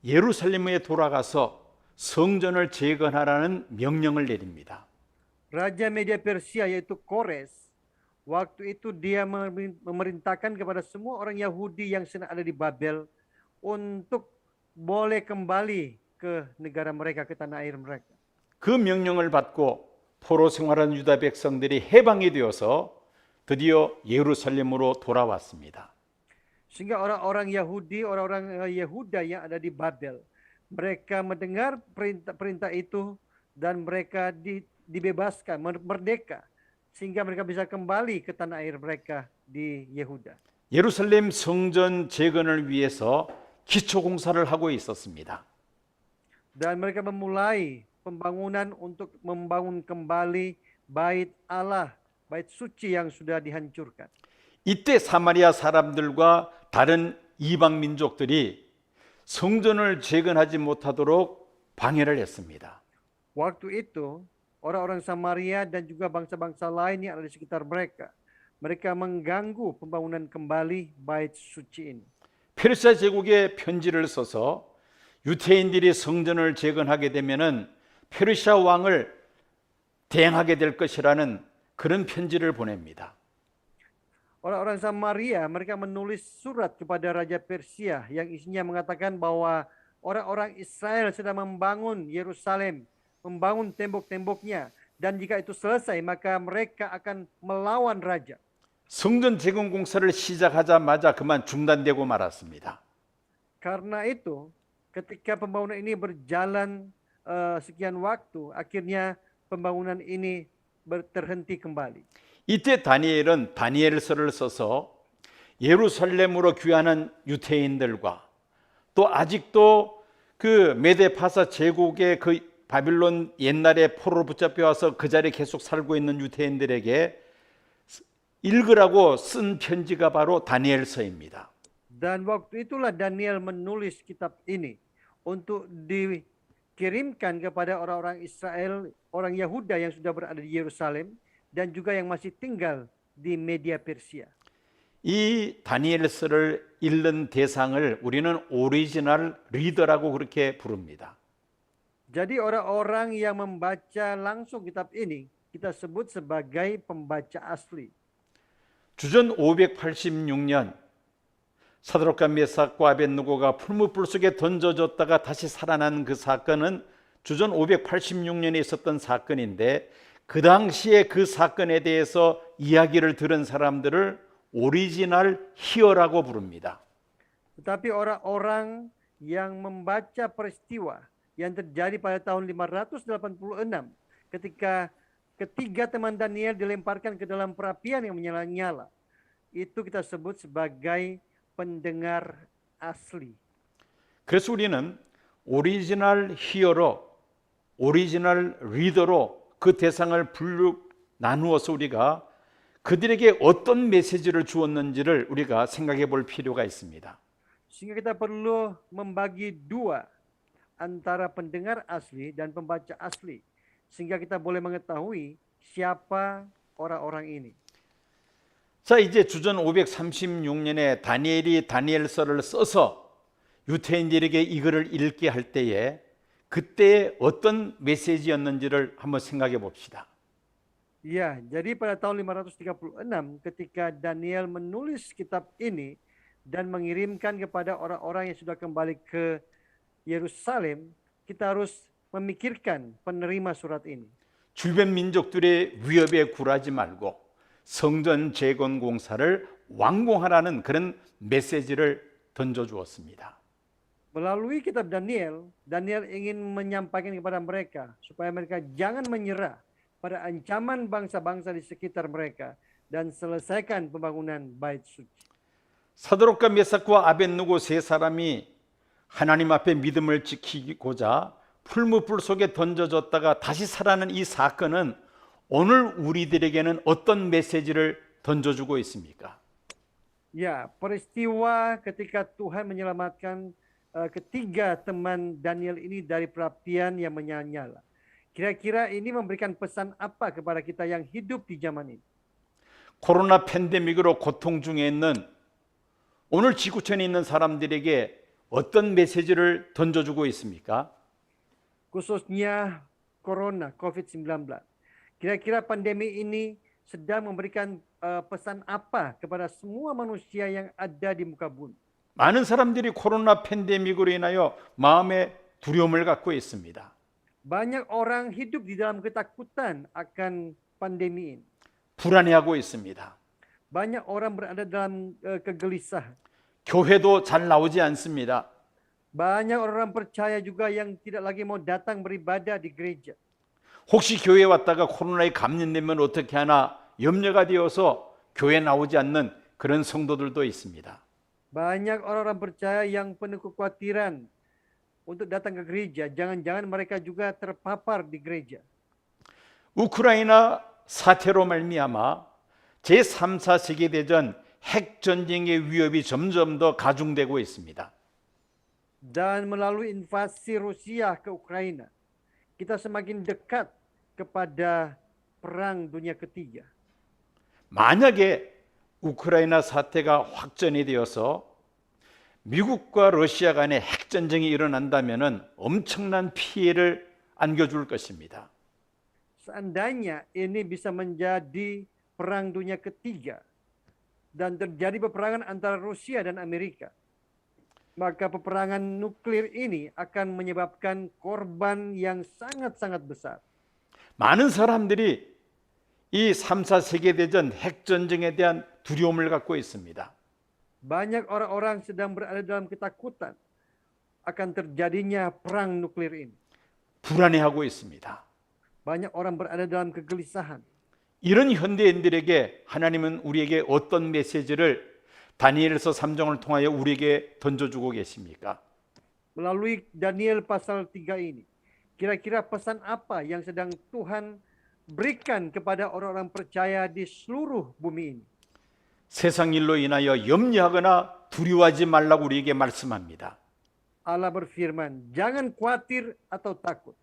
예루살렘에 돌아가서 성전을 재건하라는 명령을 내립니다. Raja media Persia yaitu Kores, waktu itu dia memerintahkan kepada semua orang Yahudi yang sedang ada di Babel untuk boleh kembali ke negara mereka, ke tanah air mereka. 그 명령을 받고 포로 생활하는 유다 백성들이 해방이 되어서 드디어 예루살렘으로 돌아왔습니다. Sehingga orang-orang Yahudi, orang-orang Yehuda yang ada di Babel, mereka mendengar perintah itu dan mereka dibebaskan, merdeka, sehingga mereka bisa kembali ke tanah air mereka di Yehuda. 예루살렘 성전 재건을 위해서 기초 공사를 하고 있었습니다. Dan mereka memulai pembangunan untuk membangun kembali bait Allah, bait suci yang sudah dihancurkan. 이때 사마리아 사람들과 다른 이방 민족들이 성전을 재건하지 못하도록 방해를 했습니다. Waktu itu, orang-orang Samaria dan juga bangsa-bangsa lain yang ada di sekitar mereka, mereka mengganggu pembangunan kembali bait suci ini. 페르시아 제국에 편지를 써서 유태인들이 성전을 재건하게 되면은 페르시아 왕을 대항하게 될 것이라는 그런 편지를 보냅니다. Orang-orang Samaria, mereka menulis surat kepada Raja Persia yang isinya mengatakan bahwa orang-orang Israel sedang membangun Yerusalem, membangun tembok-temboknya, dan jika itu selesai maka mereka akan melawan raja. 성전 재건 공사를 시작하자마자 그만 중단되고 말았습니다. Karena itu, ketika pembangunan ini berjalan sekian waktu, akhirnya pembangunan ini terhenti kembali. 이때 다니엘은 다니엘서를 써서 예루살렘으로 귀환한 유태인들과 또 아직도 그 메데파사 제국의 그 바빌론 옛날에 포로로 붙잡혀 와서 그 자리에 계속 살고 있는 유태인들에게 읽으라고 쓴 편지가 바로 다니엘서입니다. Dan waktu itulah Daniel menulis kitab ini untuk dikirimkan kepada orang-orang Israel, orang Yahuda yang sudah berada di Yerusalem dan juga yang masih tinggal di media Persia. 이 다니엘서를 읽는 대상을 우리는 오리지널 리더라고 그렇게 부릅니다. Jadi orang-orang yang membaca langsung kitab ini kita sebut sebagai pembaca asli. 주전 586년 사드락과 메삭과 아벳느고가 풀무불 속에 던져졌다가 다시 살아난 그 사건은 주전 586년에 있었던 사건인데 그 당시에 그 사건에 대해서 이야기를 들은 사람들을 오리지널 히어라고 부릅니다. Tetapi orang-orang yang membaca peristiwa yang terjadi pada tahun 586 ketika ketiga teman Daniel dilemparkan ke dalam perapian yang menyala-nyala, itu kita sebut sebagai pendengar asli. 그래서 우리는 오리지널 히어로, 오리지널 리더로 그 대상을 나누어서 우리가 그들에게 어떤 메시지를 주었는지를 우리가 생각해 볼 필요가 있습니다. Sehingga kita perlu membagi dua antara pendengar asli dan pembaca asli, sehingga kita boleh mengetahui siapa orang-orang ini. 자, 이제 주전 536년에 다니엘이 다니엘서를 써서 유대인들에게 이거를 읽게 할 때에 그때 어떤 메시지였는지를 한번 생각해 봅시다. Ya, jadi pada tahun 536 ketika Daniel menulis kitab ini dan mengirimkan kepada orang-orang yang sudah kembali ke Yerusalem, kita harus memikirkan penerima surat ini. 주변 민족들의 위협에 굴하지 말고 성전 재건 공사를 완공하라는 그런 메시지를 던져 주었습니다. Melalui kitab Daniel, Daniel ingin menyampaikan kepada mereka supaya mereka jangan menyerah pada ancaman bangsa-bangsa di sekitar mereka dan selesaikan pembangunan bait suci. 사드락과 메삭과 아벳느고 세 사람이 하나님 앞에 믿음을 지키고자 풀무불 속에 던져졌다가 다시 살아난 이 사건은 오늘 우리들에게는 어떤 메시지를 던져주고 있습니까? Ya, peristiwa ketika Tuhan menyelamatkan ketiga teman Daniel ini dari perapian yang menyala-nyala. Kira-kira ini memberikan pesan apa kepada kita yang hidup di zaman ini? 코로나 팬데믹으로 고통 중에 있는 오늘 지구촌에 있는 사람들에게 어떤 메시지를 던져주고 있습니까? Khususnya Corona, COVID-19. Kira-kira pandemi ini sedang memberikan pesan apa kepada semua manusia yang ada di muka bumi? 많은 사람들이 코로나 팬데믹으로 인하여 마음에 두려움을 갖고 있습니다. Banyak orang hidup di dalam ketakutan akan pandemi ini. 불안해하고 있습니다. Banyak orang berada dalam kegelisahan. 교회도 잘 나오지 않습니다. Banyak orang percaya juga yang tidak lagi mau datang beribadah di gereja. 혹시 교회에 왔다가 코로나에 감염되면 어떻게 하나 염려가 되어서 교회 나오지 않는 그런 성도들도 있습니다. Banyak orang-orang percaya yang penuh kekhawatiran untuk datang ke gereja. Jangan-jangan mereka juga terpapar di gereja. 우크라이나 사태로 말미암아 제3, 4세계대전 핵전쟁의 위협이 점점 더 가중되고 있습니다. Dan melalui invasi Rusia ke Ukraina, kita semakin dekat kepada perang dunia ketiga. 만약에 우크라이나 사태가 확전이 되어서 미국과 러시아 간의 핵전쟁이 일어난다면 엄청난 피해를 안겨줄 것입니다. Seandainya ini bisa menjadi perang dunia ketiga dan terjadi peperangan antara Rusia dan Amerika, maka peperangan nuklir ini akan menyebabkan korban yang sangat-sangat besar. 많은 사람들이 이 3, 4세계대전 핵전쟁에 대한 두려움을 갖고 있습니다. Banyak orang-orang sedang berada dalam ketakutan akan terjadinya perang nuklir ini. 불안해하고 있습니다. Banyak orang berada dalam kegelisahan. 이런 현대인들에게 하나님은 우리에게 어떤 메시지를 다니엘서 3장을 통하여 우리에게 던져주고 계십니까? Melalui Daniel pasal 3 ini, kira-kira pesan apa yang sedang Tuhan berikan kepada orang-orang percaya di seluruh bumi ini? 세상 일로 인하여 염려하거나 두려워하지 말라고 우리에게 말씀합니다. Allah berfirman, jangan khawatir atau takut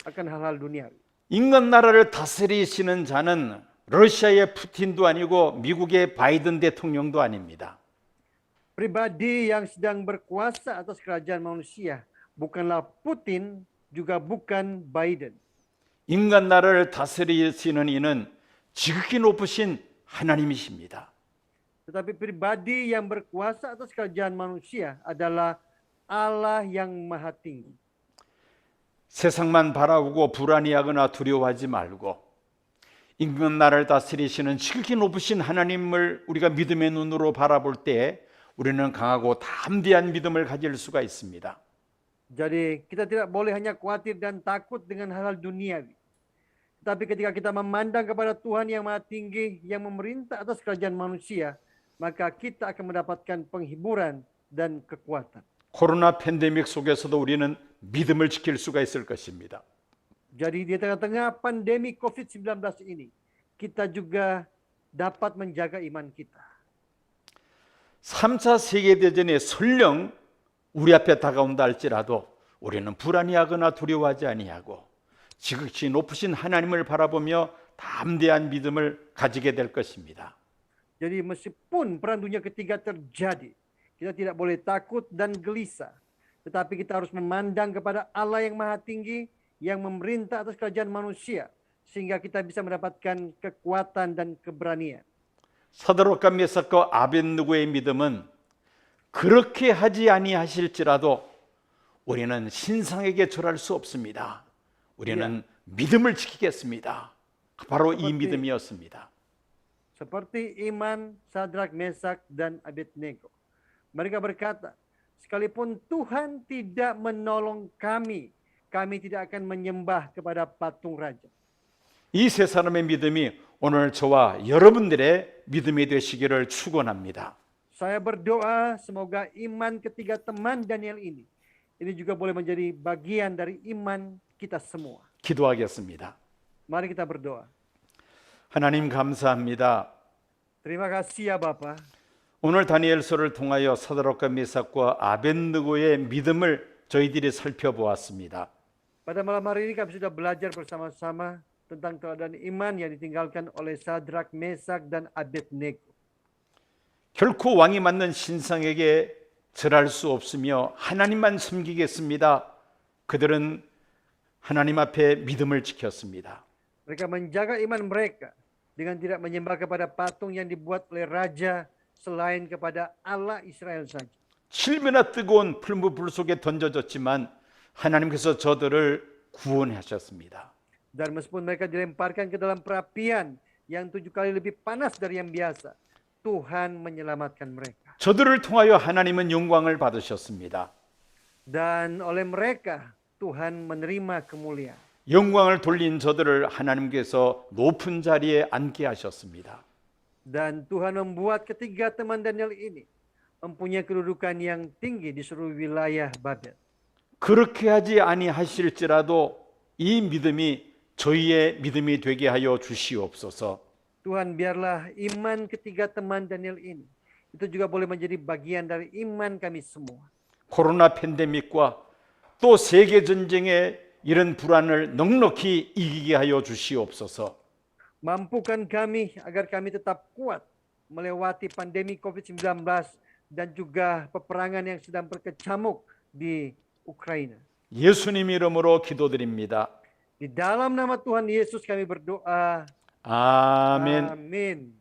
akan hal-hal duniawi. 인간 나라를 다스리시는 자는 러시아의 푸틴도 아니고 미국의 바이든 대통령도 아닙니다. Pribadi yang sedang berkuasa atas kerajaan manusia bukanlah Putin, juga bukan Biden. 인간 나라를 다스리시는 이는 지극히 높으신 하나님이십니다. Tetapi pribadi yang berkuasa atas kerajaan manusia adalah Allah yang maha tinggi. 세상만 바라보고 불안해하거나 두려워하지 말고 인간 나라를 다스리시는 지극히 높으신 하나님을 우리가 믿음의 눈으로 바라볼 때 우리는 강하고 담대한 믿음을 가질 수가 있습니다. Jadi kita tidak boleh hanya khawatir dan takut dengan hal-hal duniawi. Tetapi ketika kita memandang kepada Tuhan yang maha tinggi, yang memerintah atas kerajaan manusia, maka kita akan mendapatkan penghiburan dan kekuatan. 코로나 팬데믹 속에서도 우리는 믿음을 지킬 수가 있을 것입니다. Jadi di tengah-tengah pandemi COVID-19 ini, kita juga dapat menjaga iman kita. 3차 세계대전이 설령 우리 앞에 다가온다 할지라도 우리는 불안해하거나 두려워하지 아니하고 지극히 높으신 하나님을 바라보며 담대한 믿음을 가지게 될 것입니다. Jadi meskipun perang dunia ketiga terjadi, kita tidak boleh takut dan gelisah. Tetapi kita harus memandang kepada Allah yang maha tinggi, yang memerintah atas kerajaan manusia, sehingga kita bisa mendapatkan kekuatan dan keberanian. 사드락과 메삭과 아벳느고의 믿음은 그렇게 하지 아니하실지라도 우리는 신상에게 절할 수 없습니다. 우리는 믿음을 지키겠습니다. 바로 이 믿음이었습니다. Seperti iman Sadrak, Mesak, dan Abednego. Mereka berkata, sekalipun Tuhan tidak menolong kami, kami tidak akan menyembah kepada patung raja. 이 세 사람의 믿음이 오늘 저와 여러분들의 믿음이 되시기를 축원합니다. Saya berdoa semoga iman ketiga teman Daniel ini juga boleh menjadi bagian dari iman kita semua. 기도하겠습니다. Mari kita berdoa. 하나님 감사합니다. Terima kasih ya Bapa. 오늘 다니엘서를 통하여 사드락과 메삭과 아벳느고의 믿음을 저희들이 살펴보았습니다. Pada malam hari ini kami sudah belajar bersama-sama tentang keadaan iman yang ditinggalkan oleh Sadrak, Mesak, dan Abednego. 결코 왕이 만든 신상에게 절할 수 없으며 하나님만 섬기겠습니다. 그들은 하나님 앞에 믿음을 지켰습니다. Mereka menjaga iman mereka dengan tidak menyembah kepada patung yang dibuat oleh raja selain kepada Allah Israel saja. 7배나 뜨거운 풀무불 속에 던져졌지만 하나님께서 저들을 구원하셨습니다. Dan meskipun mereka dilemparkan ke dalam perapian yang 7 kali lebih panas dari yang biasa, Tuhan menyelamatkan mereka. 저들을 통하여 하나님은 영광을 받으셨습니다. Dan oleh mereka Tuhan menerima kemuliaan. 영광을 돌린 저들을 하나님께서 높은 자리에 앉게 하셨습니다. Dan Tuhan membuat ketiga teman Daniel ini mempunyai kedudukan yang tinggi di seluruh wilayah Babel. 그렇게 하지 아니하실지라도 이 믿음이 저희의 믿음이 되게 하여 주시옵소서. Tuhan, biarlah iman ketiga teman Daniel ini itu juga boleh menjadi bagian dari iman kami semua. 코로나 팬데믹과 또 세계 전쟁의 이런 불안을 넉넉히 이기게 하여 주시옵소서. Mampukan kami agar kami tetap kuat melewati pandemi COVID-19 dan juga peperangan yang sedang berkecamuk di Ukraina. 예수님 이름으로 기도드립니다. Di dalam nama Tuhan Yesus kami berdoa. 아멘. Amin.